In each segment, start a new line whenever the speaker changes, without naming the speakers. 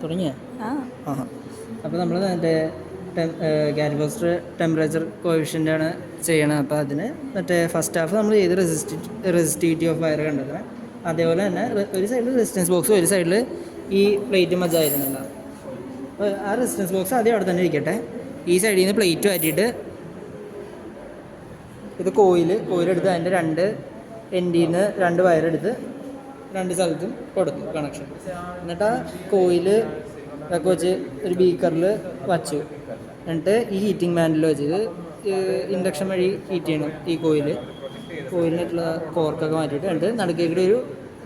തുടങ്ങിയ അപ്പോൾ നമ്മൾ മറ്റേ ഗാൽവോസ്റ്റർ ടെമ്പറേച്ചർ കോഎഫിഷ്യൻ്റാണ് ചെയ്യണത്. അപ്പോൾ അതിന് മറ്റേ ഫസ്റ്റ് ഹാഫ് നമ്മൾ ചെയ്ത് റെസിസ്റ്റിവിറ്റി ഓഫ് വയർ കണ്ടെത്തണം. അതേപോലെ തന്നെ ഒരു സൈഡിൽ റെസിസ്റ്റൻസ് ബോക്സും ഒരു സൈഡിൽ ഈ പ്ലേറ്റ് മജ്ജായിരുന്നില്ല. അപ്പോൾ ആ റെസിസ്റ്റൻസ് ബോക്സ് ആദ്യം അവിടെ തന്നെ ഇരിക്കട്ടെ. ഈ സൈഡിൽ നിന്ന് പ്ലേറ്റ് മാറ്റിയിട്ട് ഇത് കോയിലെടുത്ത് അതിൻ്റെ രണ്ട് എൻഡിൽ നിന്ന് രണ്ട് വയറെടുത്ത് രണ്ട് സ്ഥലത്തും കൊടുത്തു കണക്ഷൻ. എന്നിട്ട് ആ കോയിൽ ഇതൊക്കെ വെച്ച് ഒരു ബീക്കറിൽ വച്ചു. എന്നിട്ട് ഈ ഹീറ്റിംഗ് മാനിൽ വെച്ച് ഇത് ഇൻഡക്ഷൻ വഴി ഹീറ്റ് ചെയ്യണം. ഈ കോയിലിനായിട്ടുള്ള കോർക്കൊക്കെ മാറ്റിയിട്ട് എന്നിട്ട് നടുക്കേക്കൂടെ ഒരു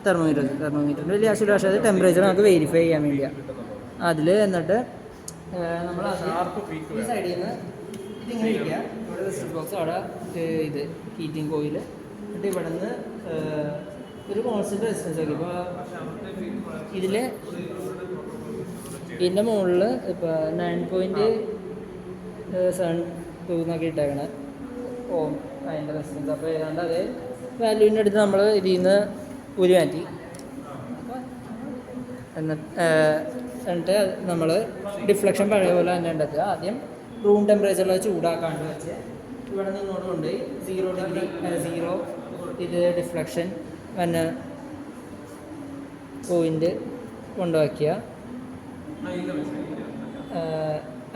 തെർമോമീറ്ററിൻ്റെ വലിയ ആവശ്യമില്ല. പക്ഷേ അത് ടെമ്പറേച്ചർ നമുക്ക് വെരിഫൈ ചെയ്യാൻ വേണ്ടിയാണ്. അതിൽ എന്നിട്ട് നമ്മൾ ഈ സൈഡിൽ നിന്ന് ഇതിങ്ങനെ ഇരിക്കുക. ഇവിടെ റെസിസ്റ്റൻസ് ബോക്സ്, അവിടെ ഇത് ഹീറ്റിംഗ് കോയിൽ. എന്നിട്ട് ഇവിടെ നിന്ന് ഒരു കോൺസ്റ്റൻറ്റ് റെസിസ്റ്റൻസ് ആക്കി. ഇപ്പോൾ ഇതിൻ്റെ മുകളിൽ ഇപ്പോൾ 9.72 എന്നൊക്കെ ഇട്ടേക്കണേ ഓം അതിൻ്റെ റെസിസ്റ്റൻസ്. അപ്പോൾ ഏതാണ്ട് അതേ വാല്യൂവിൻ്റെ അടുത്ത് നമ്മൾ ഇതിൽ നിന്ന് ഉരു മാറ്റി. എന്നിട്ട് നമ്മൾ ഡിഫ്ലക്ഷൻ പഴയ പോലെ തന്നെ ഉണ്ടെത്തുക. ആദ്യം റൂം ടെമ്പറേച്ചറിൽ ചൂടാക്കാണ്ട് വെച്ച് ഇവിടെ നിന്നോട് കൊണ്ടുപോയി 0 ഡിഗ്രി ഇത് ഡിഫ്ലക്ഷൻ വന്ന പോയിൻ്റ് കൊണ്ടുവയ്ക്കുക.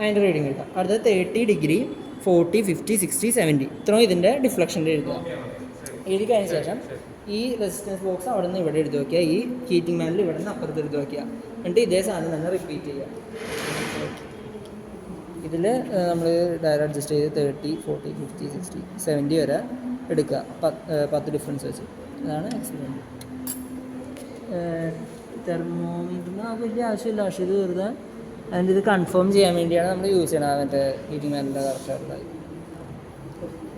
അതിൻ്റെ റീഡിങ് എടുക്കുക. അടുത്ത 30 ഡിഗ്രി 40 50 60 70 ഇത്രയും ഇതിൻ്റെ ഡിഫ്ലക്ഷൻ്റെ എഴുതുക. എഴുതി കഴിഞ്ഞ ശേഷം ഈ റെസിസ്റ്റൻസ് ബോക്സ് അവിടെ നിന്ന് ഇവിടെ എടുത്ത് വയ്ക്കുക. ഈ ഹീറ്റിംഗ് മാനിൽ ഇവിടെ നിന്ന് അപ്പുറത്ത് എടുത്ത് വയ്ക്കുക. എന്നിട്ട് ഇതേ സാധനം തന്നെ റിപ്പീറ്റ് ചെയ്യുക. ഇതിൽ നമ്മൾ ഡയർ അഡ്ജസ്റ്റ് ചെയ്ത് 30 40 50 60 70 വരെ എടുക്കുക. 10 ഡിഫറൻസ് വെച്ച്. അതാണ് എക്സ്പെരിമെൻറ്റ്. തെർമോമീറ്ററിന് അത് വലിയ ആവശ്യമില്ല. പക്ഷേ ഇത് വെറുതെ അതിൻ്റെ ഇത് കൺഫേം ചെയ്യാൻ വേണ്ടിയാണ് നമ്മൾ യൂസ് ചെയ്യണത്. മറ്റേ ഹീറ്റിംഗ് മാനിൻ്റെ കറക്റ്റായിട്ടുള്ളത്.